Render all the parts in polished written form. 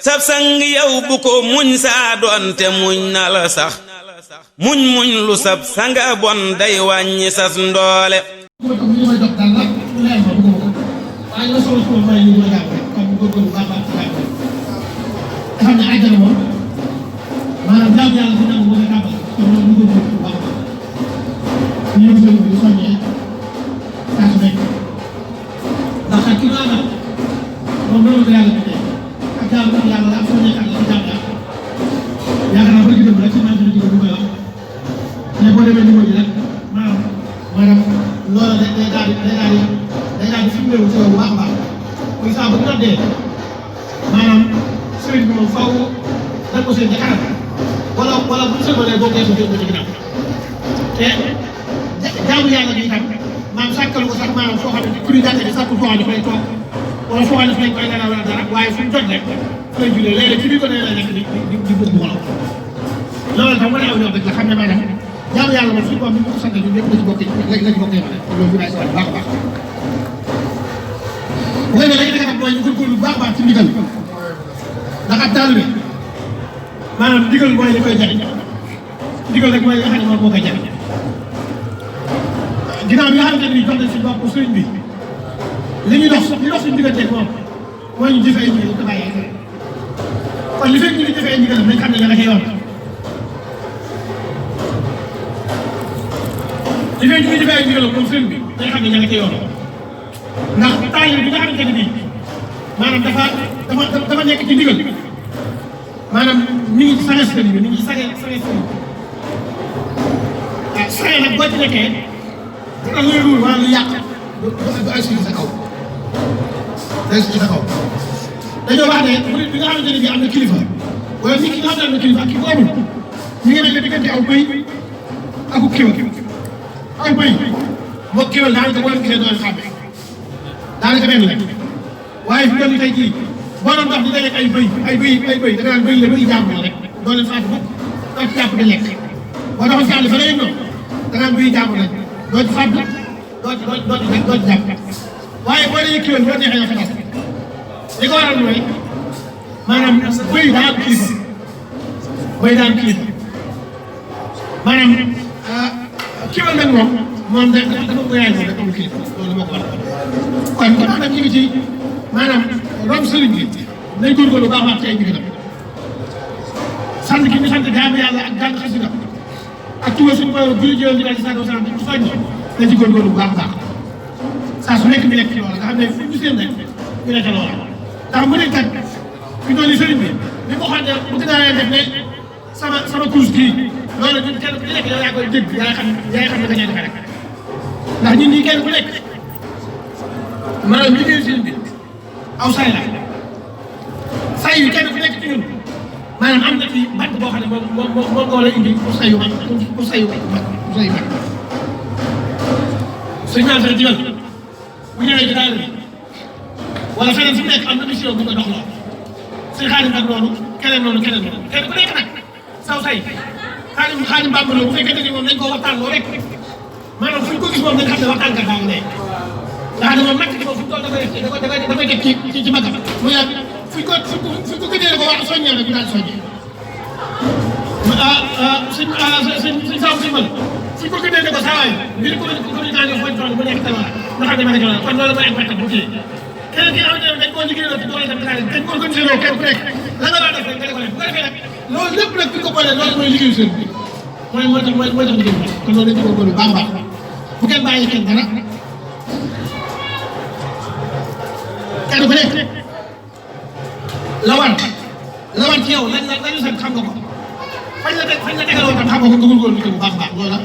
sab sang yow bu ko muñ saa doonte muñ na la sax muñ lu sab sanga bon day wàññi sas ndoole jaamu yàlla bi tam maam sàkkal ko sax maanaam foo xam ne ku ñu jàkka ji sàkkul foo xam ne dafay toog wala foo xam ne dafay koy dara wala dara waaye fu mu jot rek fay julee léeg-léeg ci biir ko ne la nekk di bëgg wala loolu tam wane aw yoon rek la xam ne maanaam jaamu yàlla moom suñu borom bi ñu ko sant ñun ñëpp la ci bokk la ci bokk yemale loolu bi may sant baax a baax bu koy ne la ñu mooy ñu góorgóorlu baax a baax ci ndigal ndax ab taalibe maanaam ndigal mooy li koy jariñ ndigal rek mooy li nga xam ne moom moo koy jariñ ginnaaw bi nga xamante ne bii jox nañ si bopp sëriñ bi li ñuy dox suñu digganteeg moom mooy ñu jëfee ay ndigal te bàyyi ay kon li fekk ñu ngi jëfee ay ndigal nañ xam ne ña nga ca yoon li fekk ñu ngi jëfee ay ndigal moom sëriñ bi nañ xam ne ña nga ca yoon ndax taalibe bi nga xamante ne bii maanaam dafa nekk ci ndigal maanaam mi ngi ci sages sëriñ bi mi ngi ci sages sëriñ ah sages nag boo ci nekkee dina luy ruur wala lu yàq du ay suñu sa kaw day suñu sa kaw dañoo wax ne bu nit bi nga xamante ne bii am na kilifa wala nit ki nga xam ne am na kilifa ak ki ko amul ñu ngi mel ne diggante aw bëy ak kéwél aw bëy moog kéwél daanaka boo leen gisee doo leen xàmmee daanaka benn la waaye fi mu toll tey jii boo doon dox di dajeeg ay bëy da nga naan bëy la bëy jàmm la rek doo leen faatu mukk doo ci jàpp di lekk boo doxoon si àll fa la yëg noonu da nga naan bëy jàmm lañ doo ci fàttali doo ci jàpp waaye boo dee kéwél boo neexee nga fa li ko waral mooy maanaam bëy daa am kilifa bëy daa am kilifa maanaam kéwél nag moom dafa ko yaay moom rek amul kilifa loolu moo ko waral kon kon nag ñu ngi ci maanaam rom sëriñ bi nañ góorgóorlu baax a baax ci ay ndigalam sant gi ñu sant jaamu yàlla ak jàng xasida ak tuba suñu borom julli jëloon di daal di sàkku sant ci soññi nañ ci góorgóorlu bu baax a baax saa su nekk mi nekk ci loola nga xam ne fu ñu seen rek ñu nekk loola ndax mu ne kat fi doon li sëriñ bi li ko xam ne bu ko daanee def ne sama course kii loolu ñun kenn ku nekk yow yaa koy dégg yaa xam ne nga cee defee rek ndax ñun ñii kenn ku nekk maanaam liggéeyu sëriñ bi aw say la say yu kenn ku nekk ci ñun maanaam am na ci bant boo xam ne moom moo la indi pour sayu mag pour sayu mag suñu naan sa digal bu ñëwee ci daal bi wala feneen fu nekk am na mission bu ko dox loo suñu xaalim nag noonu keneen noonu keneen ku nekk nag saw say xaalim bàmbaloo bu fekkee ne moom nañ koo waxtaanloo rek maanaam fu ñu ko gis moom nañ xam ne waxtaan kat baa ngi nekk ndax moom nag moom fu ñu toll dafay teg ci magam mu yàgg fu ñu ko gënee ko wax soññee rek ñu daal soññee suñ saabu si man fu ñu ko gënee ko saa waay mbir ko communication fooy toll bu nekk talaa nga xam ne ma nekk loolu kon loolu mooy ak waxtaan bu kii keneen ki nga xamante ne dañ koo liggéey ci doole tamit dañ ko organisé loo kenn ku nekk la nga daan def rek nga def ko def bu ko defee nag loolu lépp nag bu ñu ko boolee loolu mooy liggéeyu seen bi mooy tax liggéey bi kon loolu dañ ci góorgóorlu baax a baax bu kenn bàyyi kenn dara kenn ku nekk la war ci yow lañ sant xam nga ko fañ la tegaloon tam xam nga ko nga góorgóorlu bu baax a baax loolu la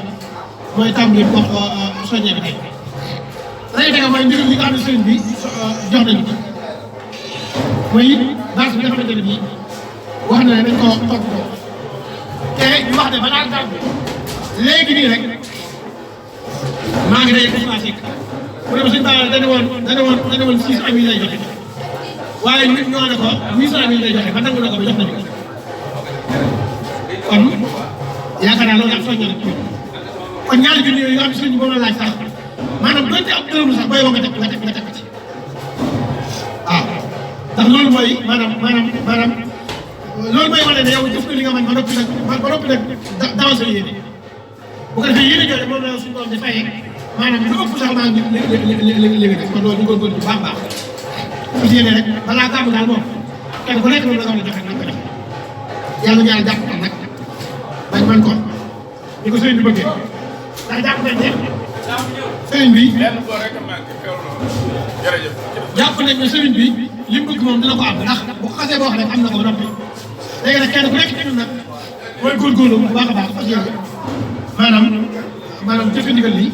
mooy tàmbali wax soññee bi tey lañuy tegal mooy ndigal li nga xam ne sëriñ bi jox nañu ko mooy bâche bi nga xamante ne bii wax na ne dañ koo topp ko te ñu wax ne balaa taw bi léegi nii rek maa ngi day commencé mu ne ma suñu baax dana woon 600 000 lay joxe waaye nit ñoo ne ko 800 000 lay joxe ba nangu na ko ba jox nañu ko kon yaakaar naa loolu ak soñño rek kon ñaari junni yooyu yoo xam ne sëriñ bi moom la laaj sax maanaam doonte ab dërëm sax booy woo nga teg ko ci waaw ndax loolu mooy maanaam loolu mooy wane ne yow jëf nga li nga mën ba noppi nag dawal sa yéene bu ko defee yéene jooju moom la suñu doom di fayee maanaam lu ëpp sax maa ngi li nga def kon loolu ñu góorgóorlu bu baax fas yéene rek balaa gàmm daal moom kenn ku nekk moom la nga war a joxe nañ ko def yàlla ñaar jàpp ko nag bañ man ko ñu ko sëriñ bi bëggee ndax jàpp nañ ne sëriñ bi jàpp nañ ne sëriñ bi li mu bëgg moom dina ko am ndax bu ko xasee boo xam ne am na ko ba noppi léegi nag kenn ku nekk ci ñun nag mooy góorgóorlu bu baax a baax fas yéene maanaam jëfe ndigal lii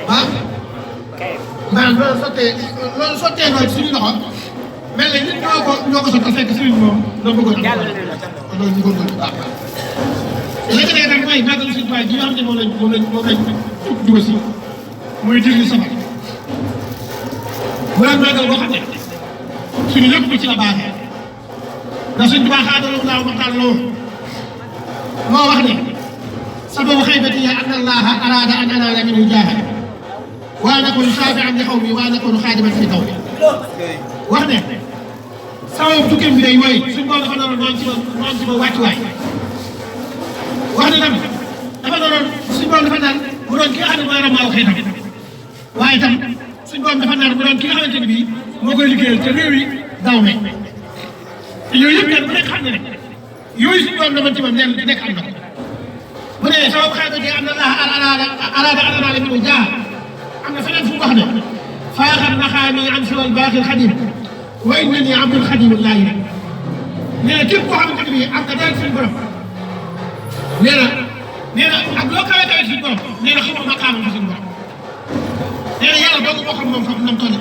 ah maanaam loolu sottee nooy suñu loxo mel na nit ñoo ko sottal fekk sëriñ moom loo bëggoon am kon loolu ñu góorgóorlu bu baax a baax léegi nag nag mooy màggalu Sëriñ Tuubaa gi nga xam ne moom lañ dugg si muy digli safar mu naan màggal boo xam ne suñu lépp ci la baaxee ndax Sëriñ Tuubaa xaadaloo laaw maxtaan loo moo wax ne sababu xaybati ya anna allaha arada an anaala minhu jaaha waa nakunu saafi'an li qawmi waa nakunu xaadiman fi qawmi wax ne sababu tukkeem bi day mooy suñu borom dafa doon noonu ci ma wàccuwaay wax ne tam dafa doon suñu borom dafa naan mu doon ki nga xam ne mooy ramaaw xëy tam waaye tam suñu borom dafa naan mu doon ki nga xamante ne bii moo koy liggéeyal te réew yi daw me te yooyu yëpp kenn bu nekk xam ne rek yooyu suñu borom dafa ci moom nekk am na ko mu ne sababu xaybati am na laa araada an anaala minhu jaaha am na feneen fu mu wax ne faaxat maxaami an siwal baaxil xadim wa innani abdul xadim laahi nee na képp koo xamante ne bii am nga dara suñu borom nee na ak loo kawe kawe suñu borom nee na xamoo maqaamam suñu borom nee na yàlla dong moo xam moom sax nam toll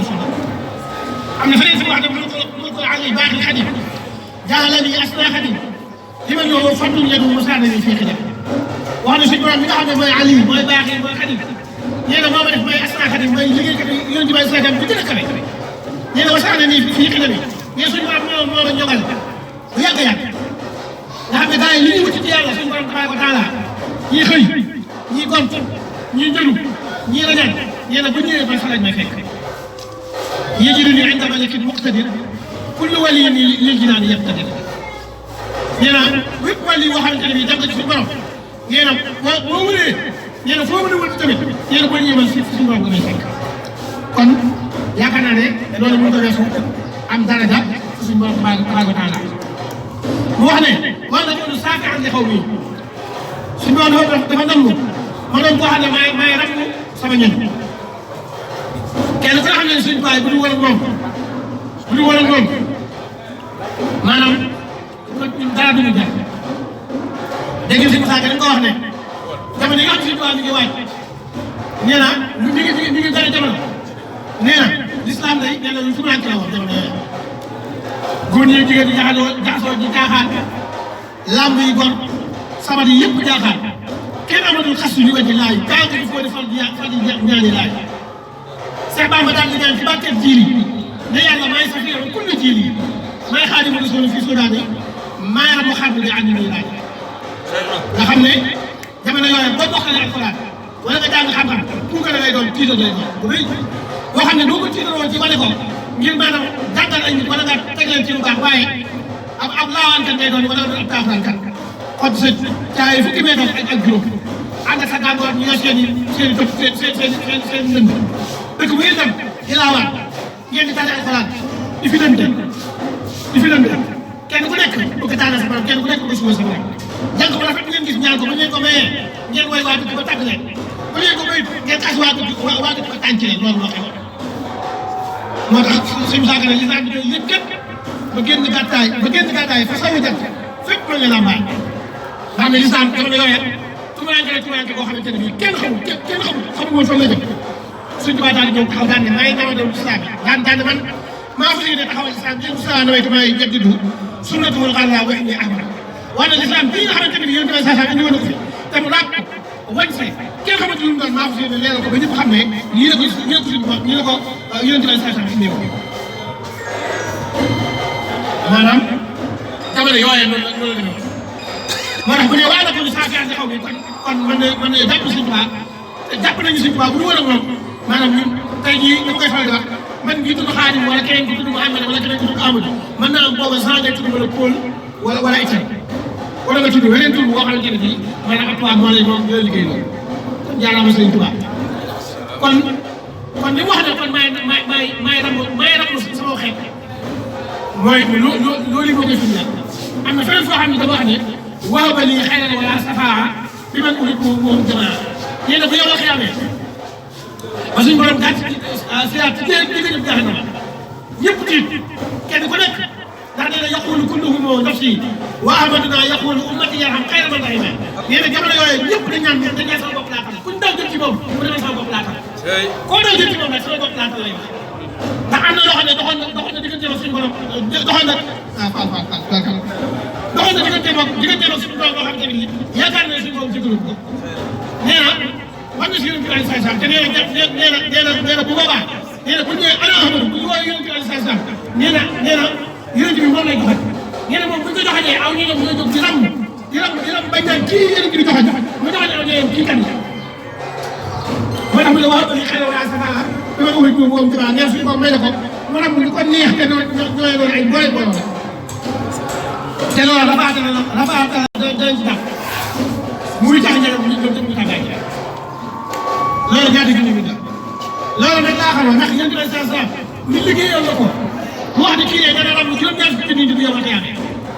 suñu am na feneen fu mu wax ne mu ko ali baaxil xadim jaalani asna xadim li ma ñëw fàttali ñu ne Moussa Nabi fii xidam wax ne suñu borom mi nga xam ne mooy Ali mooy baaxee mooy xadim nee na moo ma def mooy asna xadim mooy liggéeykat yi yonent bi sallam bi gën a kawe nee na Moussa Nabi fii xidam yi nee suñu borom moo ma ñogal bu yàgg nga xam ne gars yi li ñuy wuti ci yàlla suñu borom tabaaraka wa taala ñii xëy ñii gont ñii njëlu ñii rañaan nee na bu ñëwee ba fa lañ may fekk yajiduni inda malikin muqtadir kullu waliyin lil jinaani yaqtadir nee na bépp wàll yi boo xamante ne bii dem nga ci suñu borom nee na boo wëree nee na foo mën a wër tamit nee na boo ñëwee si suñu borom nga may fekk kon yaakaar naa ne loolu mënut a weesu am daraja suñu borom tabaaraka wa taala mu wax ne war na ko saafi'an li qawmi suñu borom dafa nangu ma doon koo xam ne maay rafetlu sama ñoñ kenn ku ne xam ne suñu baay bu dul wala moom maanaam dara duñu jar dégg nga si Moussa Ka dañ ko wax ne jamono yi nga xam ne suñu tubaab mi ngi waaj nee na mi ngi dara jamono nee na l'islam day nee na lu tumurànke la woon jamono yooyu góor ñi jigéen ñi jaxasoo ji jaaxaan lamb yi gor sabat yi yëpp jaaxaan kenn amatul xastu li wàññi laaj tànk il faut defal ñaani laaj Seex Bamba daal di ñaan ci barkeb jiili ne yàlla maay safiiru kulli jiili maay xaadimu rasuul fii Sudaani maa ngi xam ne ànd nañu laaj nga xam ne jamono yooyu boo bokkalee alxuraan wala nga jàng xam-xam pour que da ngay doon tiital lay doon bu rëy boo xam ne doo ko tiitaloo ci wane ko ngir maanaam gàttal ay nit wala nga teg leen ci lu baax waaye ab laawaankat ngay doon wala ab kaafraankat xot sa caay fukki mètre ak juróom ànd ak sa gàngoor ñu yor seen i dëkk seen ndënd dëkk bu ngeen dem di laawaan ngeen di tànn alxuraan di fi lënd kenn ku nekk bëgg tànnal sa borom kenn ku nekk bëgg suba sa borom jàng ko rafet ngeen gis ñaan ko ba ngeen ko mayee ngeen woy waa dëkk ba tàgg leen ba ngeen ko may ngeen xas waa dëkk ba tànc leen loolu moo xew moo tax suñu saaka ne li daan di koy yëpp képp ba génn gàttaay fa sawu jant fépp la ñu lambaay nga xam ne lislaam dafa ne yooyee tumaranke boo xamante ne bii kenn xamul woon fan la jëm suñu tubaab daal di ñëw taxaw daan ne maa ngi nama dem lislaam daan ne man maa fas yéene taxawal lislaam yéen Moussa nawaytu may jaddidu sunnatul xalla wa inni ahmad waaye nag lislaam bii nga xamante ne bii yéen tamit saa indi woon na ko fi te mu laaj wañ see kenn xamante lu mu doon maa fas yéene leeral ko ba ñëpp xam ne lii la ko yéen tamit saa indi woon maanaam jamono yooyee noonu la demee moo tax bu ne waaye nag kon saa fi ànd xaw mi kon mën na jàpp Sëriñ Tuubaa te jàpp nañu Sëriñ Tuubaa bu ñu war a moom maanaam ñun tey jii ñu koy faral di wax man bii tudd Xaadim wala keneen ku tudd Muhammad wala keneen ku tudd Amadou mën naa am booba saa ngay tudd wala Paul wala Italie wala nga tudd weneen tur boo xamante ne bii maanaam ak tubaab moo lay moom ñoo liggéey loolu kon jaaraama sëñ Tuubaa kon li mu wax ne kon maay ramu sama xeet mooy loolu moo koy firndeel am na feneen foo xam ne dafa wax ne waaw ba lii xëy na wala safaa bi man ulit moom jamaa yéen a bu yow la xiyamee ba suñu borom gàtt siyaat ci digg jahannama ñëpp tiit kenn ku nekk ndax nee na yaqulu kulluhum nafsi wa ahmaduna yaqulu ummati yarham xayra man rahima nee na jamono yooyu ñëpp dañ ñaan sama bopp laa xam kuñ daw jëm ci moom mu demal sama bopp laa xam koo daw jëm ci moom nag sama bopp laa xam lay wax ndax am na loo xam ne doxoon na diggante ak suñu borom doxoon na diggante ak suñu borom boo xam ne yaakaar na suñu borom jëgalu ko nee na war na si yonent bi alayhi salaam te nee na bu boobaa nee na bu ñu ñëwee ana Ahmadu bu ñu woowee yonent bi alayhi salaam nee na yonent bi moom lay joxe nee na moom bu ñu ko joxee aw ñoom ñooy jóg di ram bañ naan kii yonent bi joxe mu joxe aw ñoom kii kan moo tax mu ne waaw ba xëy na wala sama dama ko wéy moom ci nee suñu moom may na ko mu ram lu ko neex te ñooy doon ay boole boole te loolu rafaata danañ ci dàq muy tax njëriñ ñu ñoom ñu tàggaay ci loolu ñaata junni bi daal loolu nag laa xamoon ndax yéen a ngi saa ñu liggéeyoon la ko mu wax ne kii de dana am juróom-ñaar fukki nit di yow a teyame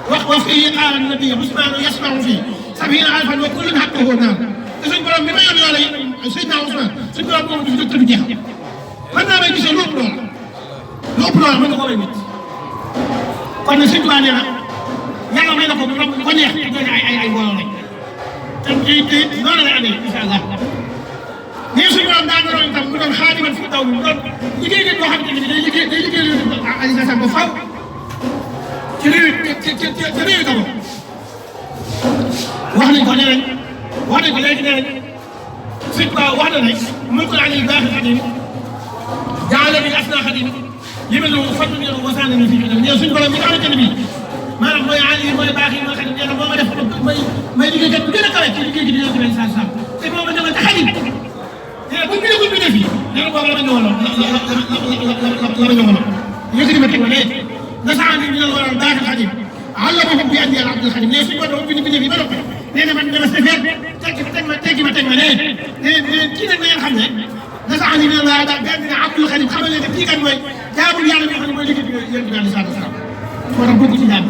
wax fii qaala nabi Usmaan yasma'u fii sabiina alfan wa kullun haqqahu naar te suñ borom bi ma yor loola Seydina Usmaan suñ borom moom du fi jóg te du jeex mën naa may gisee lu ëpp loola mën nga ko may nit kon nag Sëñ Tuubaa nee na yàlla may na ko bu ko neex te doon ay mbooloo lañ te noonu la amee incha allah nii suñu borom daa doon itam mu doon xaadiman fi taw bi mu doon liggéey boo xamante ne day liggéey Aliou Sall ba faaw ci réew Gabon wax nañ ko léegi nee nañ Sëñ Tuubaa wax na ne mu ko Aliou baax xadim jaale bi asna xadim li mel ne fan la ñu wasaane ni fii ñëw suñu borom mi nga xamante ne bii maanaam mooy Aliou mooy baax yi mooy xadim nee na moo ma def may liggéeykat bu gën a kawe ci liggéey gi di leen ci saa te moo ma demal te xadim nee na bu ñu bindee fii nee na boobu la ma ñëwaloon yëkkati ma teg ma ne nasaani bi ñu waral baax xadim Allah ma bi andi al abdul xadim ne suñu borom bind fii ba noppi nee na man dama safeer teggi ma ne kii nag na ngeen xam ne nasaani bi la daal bi andi al abdul xadim xamal leen ne kii kan mooy jaamul yàlla bi nga xam ne mooy liggéey bi yéen bi alayhi salaatu wasalaam moo tax bokk ci jaam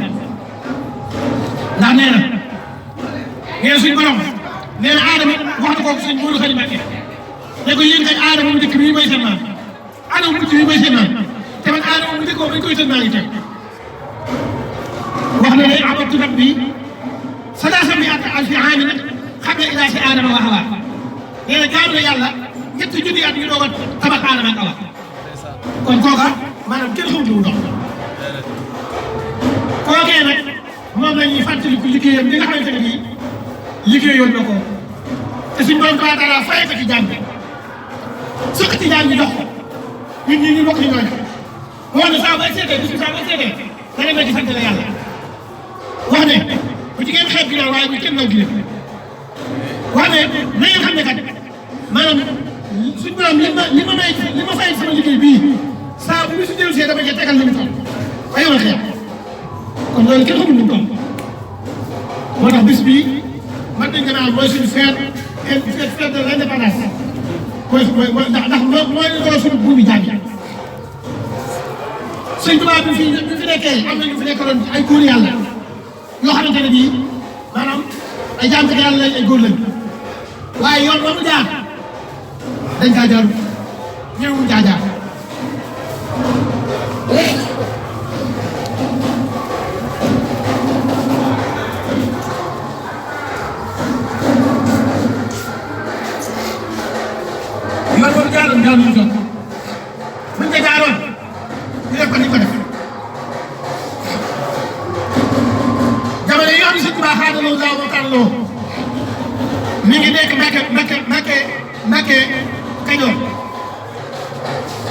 ndax nee na suñu borom nee na Adama wax na ko sëñ Modou Khady Mbacké ne ko yéen kay Adama mu njëkk bii mooy seen maam Adama mu mujj bii mooy seen maam te man Adama mu njëkk bañ koy seen maa ngi teg wax na ne abadtu rabbi salaasa mi'ata alfi aam nag xam ne ilaa si Adama wa Hawa nee na jaam na yàlla ñetti junni at ñu doog a tabax Adama ak Awa kon kooka maanaam kenn xamul lu mu dox kookee nag moom la ñuy fàttaliku liggéeyam li nga xamante ne bii liggéeyoon na ko te suñu borom tabaaraka taala fay ko ci jaam bi sëkk ci jaam bi jox ko ñun ñu bokk ci ñooñu wax ne saa bu excédé bis bi saa bu excédé da ngeen di sant la yàlla wax ne bu ci ngeen xeeb gi daal waaye bu kenn naw gi leen wax ne na ngeen xam ne kat maanaam suñu borom li ma fay sama liggéey bii saa bu ñu si dellusee dama koy tegal lu mu toll ba yow xeeb kon loolu kenn xamul lu mu toll moo tax bis bii man dañ ko naan mooy suñu fête de l'indépendance mooy ndax mooy loolu suñu buubi jaam yi Sëñ Tuubaa bi fi nekkee am na ñu fi nekkaloon ay góor yàlla yoo xamante ne bii maanaam ay jaamkat yàlla lañ ay góor lañ waaye yoon ba mu jaar dañ kaa jaar ñëwul caa jaar yoon boobu jaaroon jaar nañu jot buñ ko jaaroon ñu def ko ni ko def jamono yi nga xam ne Sëñ Tuubaa xaadaloo laaw moo tànnaloo mi ngi nekk Mbàkke Kajoor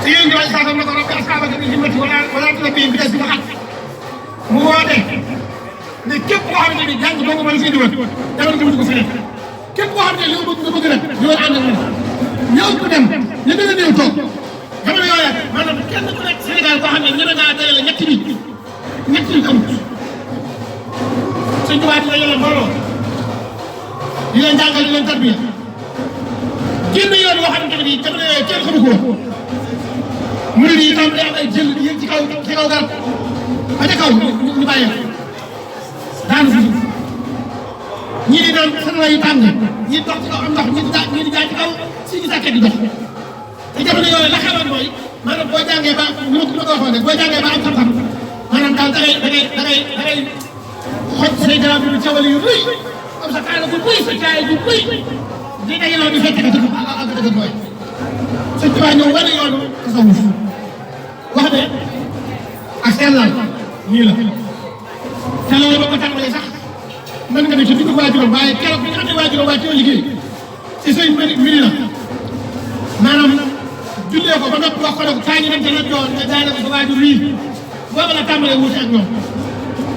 te yéen ñooy saafara na ko rabbi ashaabaka bil himmati wala tulabbiihim bi des bi xat mu woote ne képp koo xamante ni jàng doo ko mën a seen diwaan demal nga wuti ko feneen képp koo xamante ne li nga bëgg rek ñëwal ànd ak man ñëw ku dem ñu gën a néew toog jamono yooya maanaam kenn ku nekk Sénégal koo xam ne ñeme ngaa dajale ñetti nit amut Sëñ Tuubaa dina yore mbooloo di leen jàngal di leen tarbiya génn yoon yoo xamante ne bii jamono yooyu kenn xamu ko woon murid yi tam day am ay jël di yëg ci kaw garab ba ca kaw ñu bàyyi daanu fi ñii di naan satala yu tàng ñii dox ci kaw am ndox ñii di jaay ci kaw si ñu sàkkee di dox te jamono yooyu la xewoon mooy maanaam boo jàngee ba ñu ma ko waxoon rek boo jàngee ba am xam-xam maanaam daal da ngay xoj say garab yu cawali yu rëy am sa kaala bu rëy sa caay bu rëy di dajaloo di fekk ak dëgg booy Sëñ Tuubaa ñëw wane yoonu tasawuf wax ne ak sellal nii la te loolu ba ko tàmbalee sax mën nga ne ci dugg waajuram waaye keroog bi nga xam ne waajuram waa ci liggéey ci sëñ mbiri la maanaam jullee ko ba noppi wax ko ne ko kaay ñu dem te nag yoon nga jaay ko sa waajur lii boobu la tàmbalee wuute ak ñoom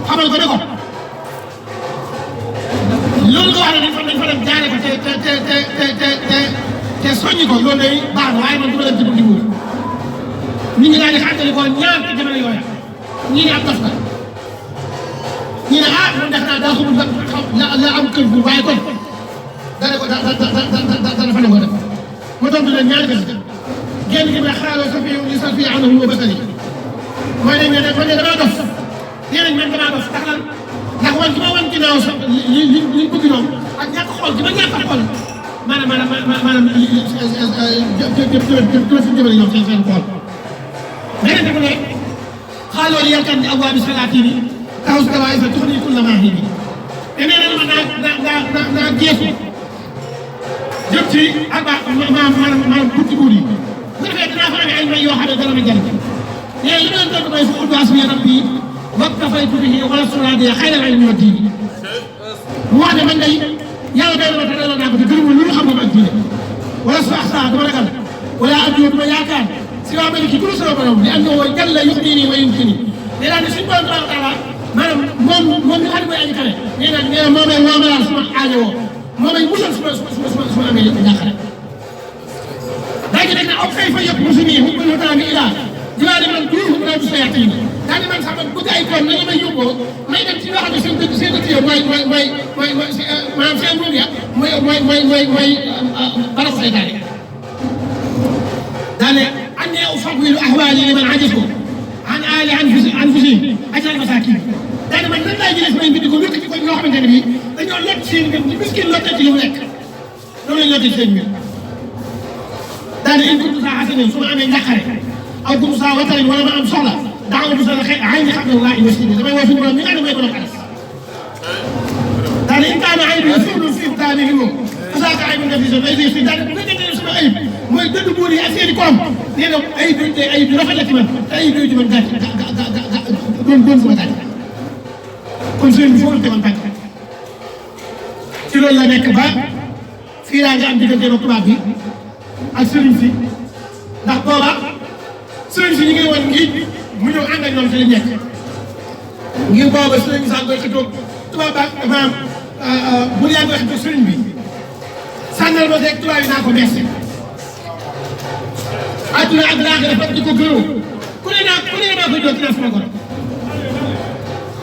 xamal ko ne ko loolu nga wax ne dañ fa dem jaare ko te soññi ko loolu day baax na waaye man du ma dem ci bunti buur nit ñi daal di xàttali ko ñaar ci jamono yooya ñii ne ab dof la ñii ne ah man def naa daa xamul la am kër bu waaye kon dana ko dana fa ne ko def ma tontu leen ñaari bés génn gi ne xaaloo sa fi li sa fi anahu wa basari mooy dañ ne man de damaa dof nee nañ man damaa dof ndax lan ndax wan gi ma wan ginnaaw sax li bëgg ñoom ak ñàkk xool gi ma ñàkk a xool maanaam fi jëmale ñoom seen xool beneen bi mu ne xaaloo li yarkan di abwaabi salaatini taxaw si dawaay sa tuxni kulla maahibi te nee na ma naa geesu jëm ci arba maanaam bunti buur yi bu defee dinaa fa amee ay may yoo xam ne dana ma jëriñ mais li ma leen doon mooy fa uddu asmi rabbi waktafaytu bihi wala suraadi xayral ilmi wa diini mu wax ne man day yàlla doy na ma te doyloo naa ko te gërëm lu xam moom ak diine wala su axsa dama ragal wala addu dama yaakaar si waa maliki ku sama borom li am na woo jàll yuxnini wa yumkini nee naa ne suñu borom tabaaraka taala maanaam moom mi xam ne mooy aji kare nee naa moo may woomalal suma aajo woo moo may musal suma amee yëpp njàqare daa ngi nekk ne ak kayfa yëpp musumi hubbul hutaami ilaa jiwaani man duuhum raw sa yaqini daa di man sax man bëgg ay koon na la may yóbboo may dem ci loo xam ne seen dëkk yow mooy maanaam seen moom ya mooy barab saytaane daa ne anni ufawwidu ahwaali liman ajazu an aali anfusihim ajral masaakin daa ne man nan laay jëlee samay mbir di ko wékk ci ko ñoo xamante ne bii dañoo lott seen mbir ci miskin lottee ci li mu lekk loolu lañ lottee ci seen mbir daa ne in kuntu saa xasanin su ma amee njàqare aw kuntu saa watarin wala ma am soxla daaw du sa xëy ay ni xam ne waa investir damay woo suñu borom mi nga xam ne mooy borom alas daa ne in kaana ayib yi suulu fi taani li moom asaaka ayib nga fi sa ay fi daa ne bu fekkee ne sama ayib mooy dëdd buur yi ak seen i koom nee na ayib yooyu tey ayib yu rafet la ci man te ayib yooyu ci man gàcce doon sama gàcce kon sëriñ bi foofu la tegoon tànk ci loolu la nekk ba fii laa nga am diggante ba tubaab bi ak sëriñ si ndax booba sëriñ si ñu ngi woon ngi mu ñëw ànd ak ñoom ci li nekk ngir booba sëriñ sax koy xëccoo tubaab ba maanaam bu yaa koy xëccoo sëriñ bi sànnal ma rek tubaab yi naa ko merci adduna ak laaxira dafa di ko gërëm ku ne naa ko jox ci sama borom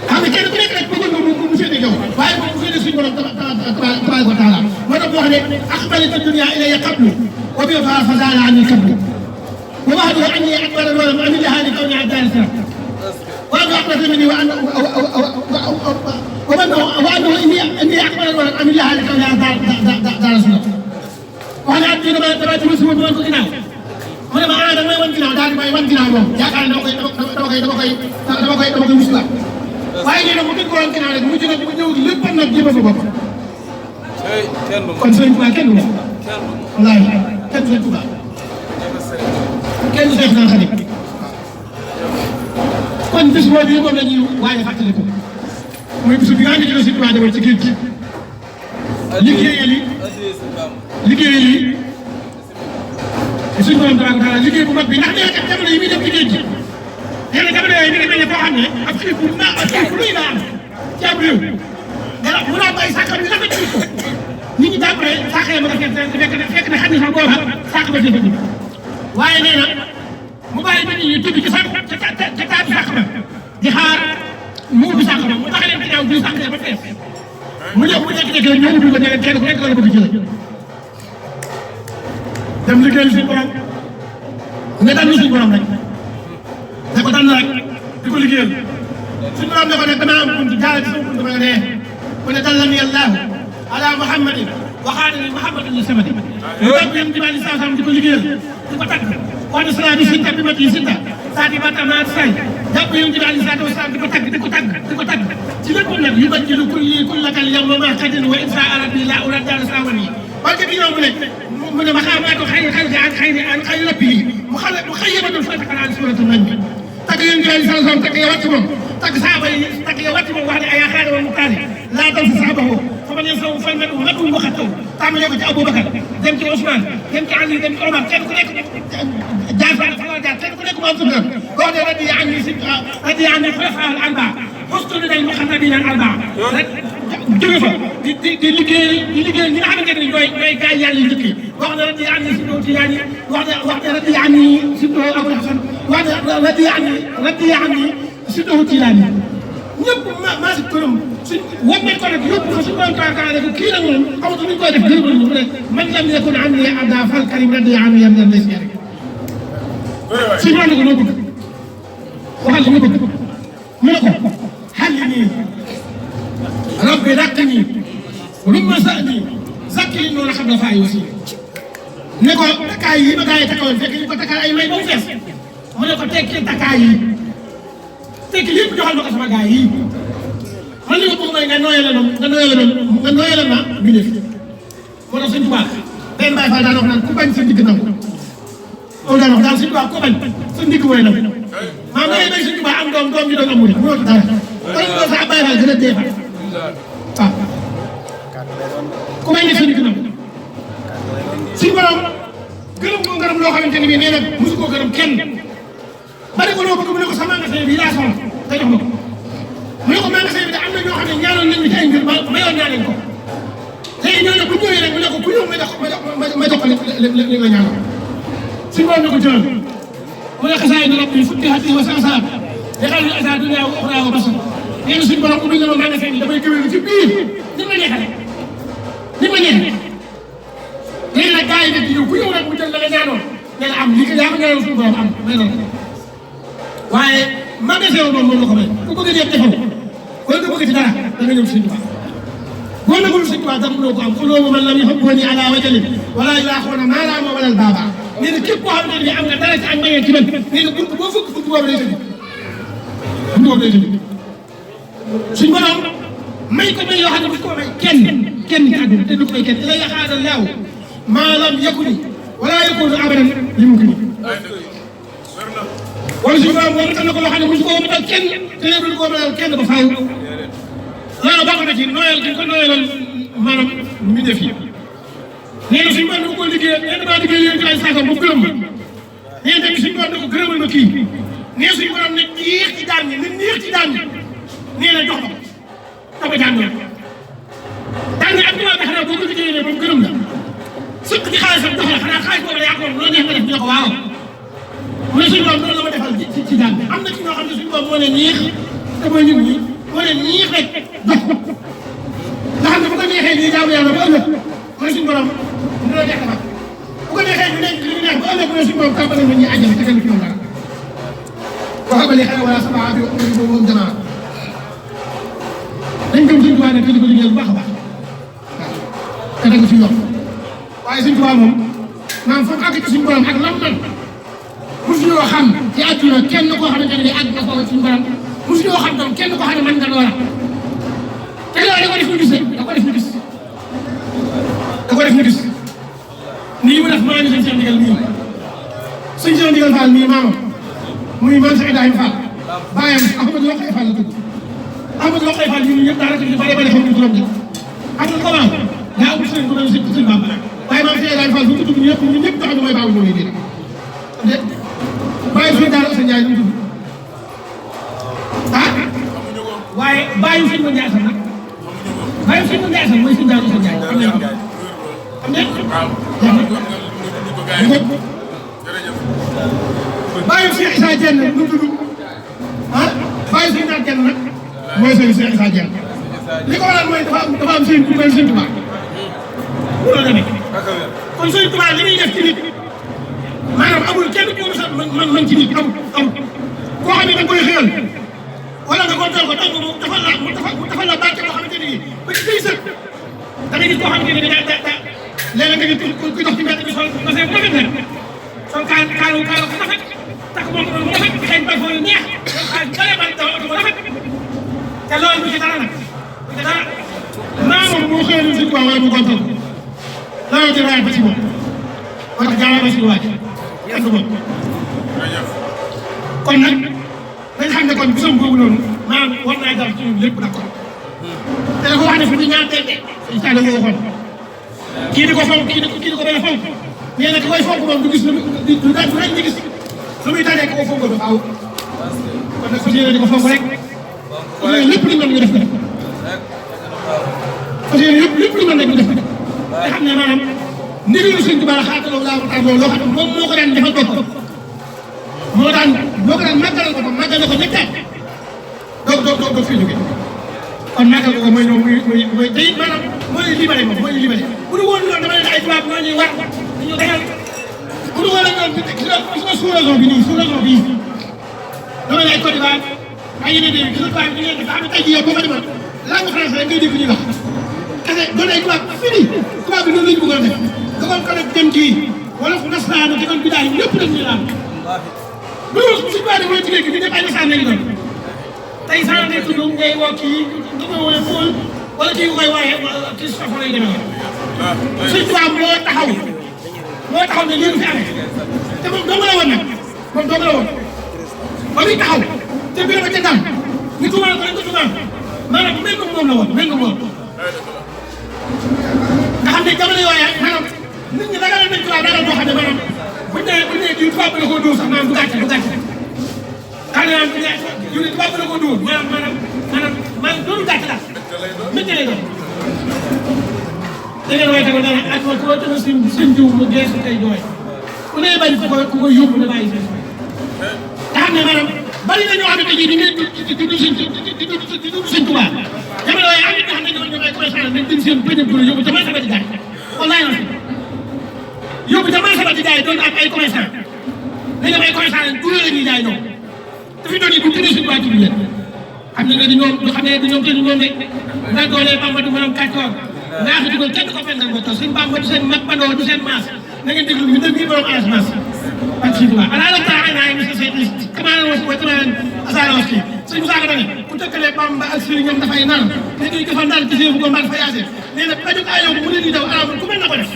xam nga kenn ku nekk rek bëggoon nga mu féete yow waaye moom mu féete suñu borom tabaaraka wa taala moo tax wax ne aqbalat ad-dunya ilayya qablu wa bi fa zaala anni qablu wa wahdu anni akbar al-walam amin laha li kawni abdal sirah wa anna aqbata minni wa anna inni akbar al-walam amin laha li kawni abdal sirah wax ne adduna dama ci musu mo ko ginnaaw mu ne ma ah da ngay wan ginnaaw daal di may wan ginnaaw moom yaakaar ne dama koy musula waaye nee na mu dëgg woon ginnaaw rek mu jóge mu ñëw lépp nag jëma fa bopp kon sëñ Tuubaa kenn du moom wallaahi kenn du sëñ Tuubaa kenn du Seex naa Xaadim kon bis boobu moom la ñuy waaye fàttaliku mooy bisu bi nga xam ne ci la sëñ Tuubaa demal ci géej gi liggéeyal yi suñu borom tabaaraka taala liggéey bu mag bi ndax nee na jamono yi muy def ci géej gi nee na jamono yooyu mi ngi mel ne koo xam ne ab xiif bu luy la am ci ab réew dara mu naan ay sàq bi rafet ci ko nit ñi jàpp ne sàq yi ma nga fekk ne xam ne sax booba sàq ba jëfandi waaye nee na mu bàyyi ba nit ñi tudd ci sàq ca taatu sàq ba di xaar mu ubbi sàq ba mu tax leen ginnaaw du sàq ba fees bu jékki-jékki rek ñoo ubbi ko ne kenn ku nekk la bëgg jëlee dem liggéeyal suñu borom nga daan suñu borom rek ne ko daan rek di ko liggéeyal suñu borom ne ko nag damaa am buntu jaaree ci sama buntu ba nga nee mu ne dallani allahu ala muhammadin waxaadani muhammadin li samadi ñu tàgg yéen ci bàyyi saa di ko liggéeyal di ko tàgg wax ne salaa bi sinta bi mat yi sinta saa di bata maat say jàpp yéen ci bàyyi saa wasalaam di ko tàgg di ko tàgg di ko tàgg ci lépp nag yu bajjilu kullakal yawma ma xadin wa insa arabi la urad dal sawani wante bi ñëw mu ne ma xaamaatu xayri an xayri rabbi mu xayyabatul fatiha an suratul najm tàgg yéen ci bàyyi saa wasalaam tàgg ya wàcc moom tàgg saaba yi tàgg ya wàcc moom wax ne ay xaari wa mukaani laa dal si saabahu faman yasaw fal matu mu xattaw tàmbalee ko ci Aboubacar dem ci Ousmane dem ci Ali dem ci Omar kenn ku nekk jaar fa la jaar kenn ku nekk mu am suñu wax ne radi anni xulafa al arba xustu li day muxatabina al arba rek jóge fa di liggéey ñi nga xamante ne ñooy gaay yàlla yu njëkk yi wax ne radi anni si doo Tijaani wax ne radi anni si doo Abul Hasan wax ne radi anni si doo Tijaani ñëpp maa si këram suñ wan nañ ko nag yóbbu ko suñu doon kaakaare ko kii nag moom xamatu nuñ koy def gërëmal ñu ne man lam yakun anni abda fal karim radi anni yam dan lay si suñu wàllu ko noo bëgg waxal li nga bëgg mu ne ko xalli nii rabbi raqni rumma sa'ni zakki li noonu xam la faay aussi ne ko takkaay yi ma gaa yi takkawoon fekk ñu ko takkaay ay may ba mu fees mu ne ko tekki takkaay yi tekki lépp joxal ma ko sama gaa yi man li nga bëgg mooy nga nooyale ma bi def moo tax suñ tubaab benn Baay Faal daan wax naan ku bañ sa ndigg nangu loolu daan wax daal suñ tubaab ku bañ sa ndigg mooy nangu maam dangay bay suñ tubaab am doom ji doon amul mënoo ci dara kon loolu sax Baay Faal gën a dee fa waaw ku bañ sa ndigg nangu suñ borom gërëm ko ngërëm loo xamante ne bii nee na mosu koo gërëm kenn bari ko loo bëgg mu ne ko sa magasin bi laa soxla nga jox ma ko mu ne ko magasin bi de am na ñoo xam ne ñaanoon nañu ci ay mbir mayoon naa leen ko léegi ñooñu bu ñëwee rek mu ne ko ku ñëw ma jox ko li nga ñaanoon suñu borom ne ko jëlal mu ne xasaay na rabbi futtihat wa sansaar li xal ni asa dunya wa uxra wa basar nee na suñu borom ubbi na ma magasin bi dafay gëwélu ci biir ni ma neexale léegi nag gars yi nag yow ku ñëw rek mu jël la nga ñaanoon nee na am li ko yaa ko ñaanoon suñu borom am may noonu waaye magasin wu noonu la ko may ku bëgg a def defal wala nga bëgg ci dara da nga ñëw Sëñ Tuubaa boo nagul Sëñ Tuubaa dara mënoo ko am xulóobu man lam yuhibbuni ala wajalin wala yulaaxoona maa raama wala baaba nee na képp koo xamante ne am nga dara ci ak mayee ci man nee na bunt boo fëgg bunt boobu day tëj bunt boobu day tëj suñ borom may ko may yoo xam ne du ko may kenn ci àdduna te du ko may kenn ila yaxaada laaw maa lam yakuni wala yakunu abadan li mu kii wala suñu borom boo na ko loo xam ne mosu ko womatal kenn te ne du ko womatal kenn ba faaw loolu bokk na ci nooyal gi ko nooyalal maanaam mi def yi nee na suñu borom da ko liggéey nee na maa liggéey yéen ci ay saakam ba gërëm ma nee na tamit suñu borom da ko gërëmal ma kii nee suñu borom ne yéex ci daan ñi ne neex ci daan ñi nee na jox ko daan ñi ak ñoo tax na boo ko liggéeyee ba mu gërëm la sëkk ci xaalisam jox la xanaa xaalis boobu la yàqoon loo neex nga def ñu ne ko waaw mu ne suñu borom loolu la ma defal ci daan bi am na ci ñoo xam ne suñu borom moo leen ñeex te mooy ñun ñi moo leen ñeex rek jox ko nga xam ne bu ko neexee nii jaamu yàlla ba ëllëg mu ne suñu borom ñu la neex defal bu ko neexee ñu nekk li ñu neex ba ëllëg mu ne suñu borom tàmbali na ñuy àjjana te kenn ci ñoom dara wax ba léegi wala sama abi boobu moom jamaa dañ gëm suñu tubaab ne te di ko liggéeyal bu baax a baax waaw te da nga fi yokk waaye suñu tubaab moom maanaam foofu àgg ci suñu borom ak lam man musuñoo xam ci àdduna kenn koo xamante ne àgg na ko suñu borom musuñoo xam tam kenn koo xam ne mën nga loola te loolu da ko def ñu gis da ko def ñu gis da ko def ñu gis nii mu def maa ngi seen ndigal nii suñ seen ndigal Fall mii maamam muy man Cheikh Ibrahima Fall bàyyam Ahmadou Rokhaya Fall la tudd Ahmadou Rokhaya Fall ñun ñëpp daanaka ñu bare bare xam ñu turam de xam nga comment daa am sëriñ bu doon sëriñ Bamba waaye maam Cheikh Ibrahima Fall fu mu tudd ñun ñëpp tax ñu mooy baabu mooy dee bàyyi suñu daal Ousseyn Ndiaye ñu tudd ah waaye bàyyi suñu ma Ndiaye sax nag bàyyi suñu ma Ndiaye sax mooy suñu daal Ousseyn Ndiaye xam ngeen bàyyi Cheikh Issa Diène ñu tudd ah bàyyi suñu daal Diène nag mooy suñu Cheikh Issa Diène li ko waral mooy dafa am sëñ Tuubaa loolu la nekk kon sëñ Tuubaa li muy def ci nit maanaam amul kenn ku mën ci nit amul koo xam ne da nga koy xëyal wala nga kontaan ko tànn mu defal la bàcce boo xamante ni ba ci day sëkk da ngay gis koo xamante ni léeg-léeg nga gis kuy dox ci mbedd bi sol basé bu rafet nag sol kaalu bu rafet tax moom bu rafet xëy na yu neex xaalis bare daw oto bu rafet te loolu du ci dara nag du ci dara naa moom moo xëyal si quoi wala mu kontaan loolu ci raay ba ci moom moo tax jaaree ba si waaj kenn du moom kon nag dañ xam ne kon bisam boobu noonu maanaam war naa jàll ci ñun lépp d'accord te dafa wax ne fi ñu ñaan tey de suñu saa la moo waxoon kii di ko fonk kii di ko bañ a fonk mais nag ki koy fonk moom du gis du rek ñu gis su muy tànnee ko fonk ba faaw kon nag fas yéene di ko fonk rek fas yéene lépp lu ñu mën ñu def ko fas yéene lépp lu ñu mën rek ñu def ko te xam ne maanaam ndigalu Sëñ Tuubaa xaataloo laa waxtaan loolu loo xam ne moom moo ko daan defal boppam moo ko daan màggalal ko màggal na ko ñetti at doog fi jóge kon màggal ko mooy ñoom mooy tey maanaam mooy libéré moom mooy libéré bu dul woon loolu dama ne ay tubaab ñoo ñuy war ñu defal bu dul woon ak ñoom gis nga sous-région bi nii sous-région bii dama ne ay Côte d'Ivoire ay yeneen yi gis nga tubaab yi ñu leen def xam ne tey jii yow boo ko demoon langue français rek ngay dégg ñuy wax kese doon ay tubaab fini tubaab bi noonu la ñu bëggoon def dogoon ko nag dem kii wala fu nasaraan te kon bidaay lépp dañ ñuy laal loolu si tubaab yi mooy tuddee bi ñëpp ay nasaraan lañu doon tey saa nekk tudd ngay woo kii nga koy wooyee Paul wala kii nga koy wooyee kii sa fa lay demee Sëñ Tuubaa moo taxaw ne lii du fi amee te moom dong la woon nag moom dong la woon ba muy taxaw te biir ba ca dal ñu tuumaal ko dañ ko tuumaal maanaam mel nga moom la woon mel nga moom nga xam ne jamono yooya maanaam nit ñi ragal nañ tubaab ragal boo xam ne maanaam buñ nee jiw tubaab bi la koo dóor sax maanaam du gàcce xanaa yu ne tubaab bi la koo dóor maanaam loolu gàcce la métti lay doon da ngeen way tamit dana ak ko tamit seen jiw mu geesu tey jooy ku ne bañ ku ko yóbbu na bàyyi seen nga xam ne maanaam bari na ñoo xam ne tey jii di dund seen tubaab jamono yooyu am na ñoo xam ne ñoom ay commerçant lañ dañ seen bëñ bu yóbbu ca marché ba di jaay wallaay na yóbbu ca marché ba di jaay doon ak ay commerçant dañ dem ay commerçant lañ du la ñuy jaay ñoom te fi doon yi bu tuddee suñu waa tudd leen xam ne di ñoom du xam ne di ñoom te ñu ñoom de nga doolee Bamba du maanaam kàccoor naa fi dugal kenn ko fengal ko suñu Bamba du seen mag bandoo du seen maas na ngeen déglu ñu dëgg yi borom assurance ak suñu tubaab ala la taxay naa monsieur Seydou commande was wa commande asara was kii sëñ Moussa Ka ku tëkkalee Bamba ak Sëriñ ñoom dafay naan te ñuy defal daal ci seen bu ko mbaa dafa yaase nee na ba jóg ayoo mu leen di daw ala ku mën na ko def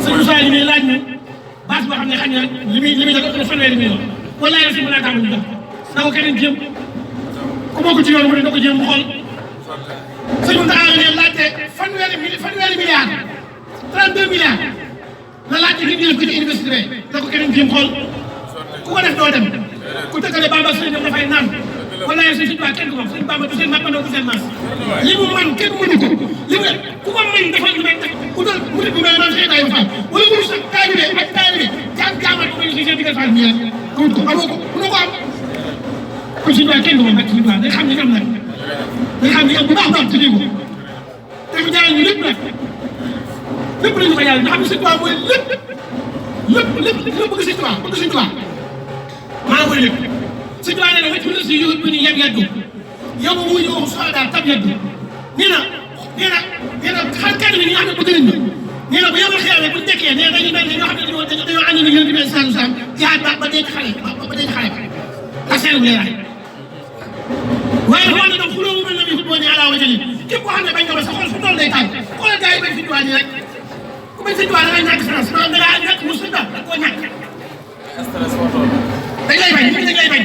sëñ Moussa yi muy laaj ne base boo xam ne xam ne li muy def ëpp fanweeri million wallaay la si mën a tàmm ñu def na ko keneen jéem ku bokk ci yoon mu ne na ko jéem bu xool sëñ Moussa ne laajte fanweeri milliard 32 milliards la laajte ngir ñu def ko ci université na ko keneen jéem xool ku ko def doo dem ku tëkkale Bamba Sëriñ ñoom dafay naan wallaay suñ tubaab kenn du moom suñ Bamba du seen màppandoo du seen maas li mu man kenn mënu ko li mu ku ko mën defal lu mel ku doon mu bu mel noonu seen ay faal wala mu sa taalibe ak taalibe jaamal ko ñu seen digal faal nii rek amul ko amoo ko mënoo ko am kon suñ tubaab kenn du moom nag suñ tubaab day xam ne am nag day xam ne am bu baax baax ci ko te mu jaral ñu lépp nag lépp lañu ko yàlla nga xam ne suñ tubaab mooy lépp bëgg suñ tubaab maa koy lépp suñu tubaab nee na wécc si yu ñu yem yeddu yow mu wuyu wax soxla daal tab yeddu nee na xar kàddu gi ñi nga xam ne bëgg nañ nee na bu yemal xeexee bu ñu dekkee nee na dañuy mel ne ñoo xam ne dañoo ànd ni yéen di mel sànni sànn jihaad ba denc xale ak seen bu leeraay waaye dafa wax ne donc xulóo bu mel ne bii football ni ala wajali képp koo xam ne bañ nga ba sa xol fu toll day tàng xoolal gars yi bañ suñu tubaab nii rek ku bañ suñu tubaab da ngay ñàkk chance maanaam da ngaa ñàkk mu suñu da koo ñàkk dañ lay bañ dañ lay bañ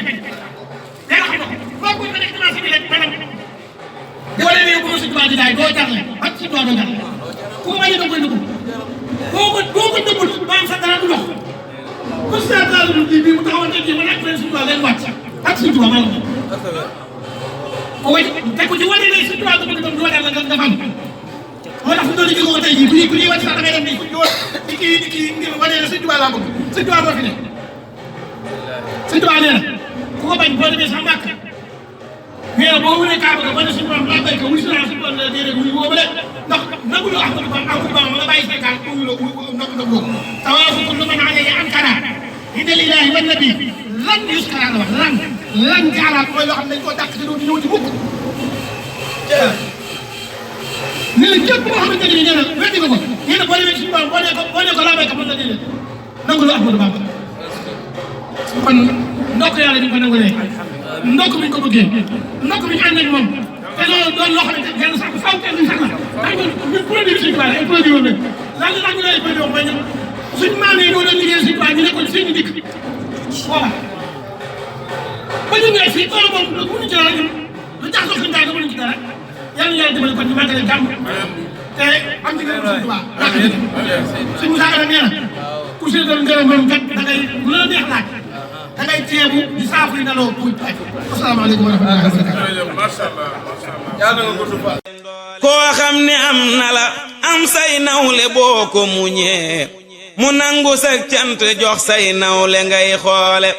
dara xam nga boo ko nekk commencé di rek maanaam boo leen yóbbu suñu tubaab di daay doo jarle ak suñu tubaab doo jarle ku ko bañ a da koy dugg boo ko dëggul maanaam sax dara du dox constatal bi mu taxawante ji wala ak suñu tubaab leen wàcc ak suñu tubaab maanaam te ku ci wane ne suñu tubaab dëgg du wadal la nga fan moo tax fu doon jóge ko tey jii bu ñuy wàcc sax da ngay dem ni di kii ngir wane ne suñu tubaab laa bëgg suñu tubaab moo fi ne Sëñ Tuubaa nee na ku ko bañ boo demee sax màkk nee na boo wëree Kaaba ga ba ne suñu borom laa béy ko wuyu si naa suñu borom la déedéet wuyu woo ba de ndax nangu loo Ahmadou Bamba nga bàyyi Sénégal wuyu loo nangu loo ko tawaafu kullu man alayhi ankara inna lillahi wa nabi lan yuskara la wax lan jaaraat mooy loo xam ne dañ koo dàq te doo di ñëw ci mukk nee na képp koo xamante ne nee na weddi nga ko nee na boo demee suñu borom boo nee ko laa béy ko mën na déedéet nangu loo Ahmadou Bamba kon ndokk yàlla di ko nangulee ndokk bi ñu ko bëggee ndokk bi ñu ànd ak moom te loolu doon loo xamante ne sax faaw kenn sax la ndax ñun produit bi suñu tubaab ay produit woon lañ lan ñu lay produit mooy ñun suñu maam yi ñoo doon liggéey suñu tubaab ñu nekkoon seen i dikk voilà ba ñu ñëwee fii tool moom mënuñu ci dara ñun lu jax soog suñu daal mënuñu ci dara yàlla ñu yàlla dimbali kon ñu màggale jàmm te am ci ngërëm suñu tubaab ndax suñu saaka nee na ku si doon ngërëm moom kat da ngay lu la neex laaj da ngay teebu di saafu yi naloo muy pay asalaamaaleykum wa rahmatulah macha allah yàlla nga gudd fa koo xam ne am na la am say nawle boo ko muñee mu nangu sa cant jox say nawle ngay xoole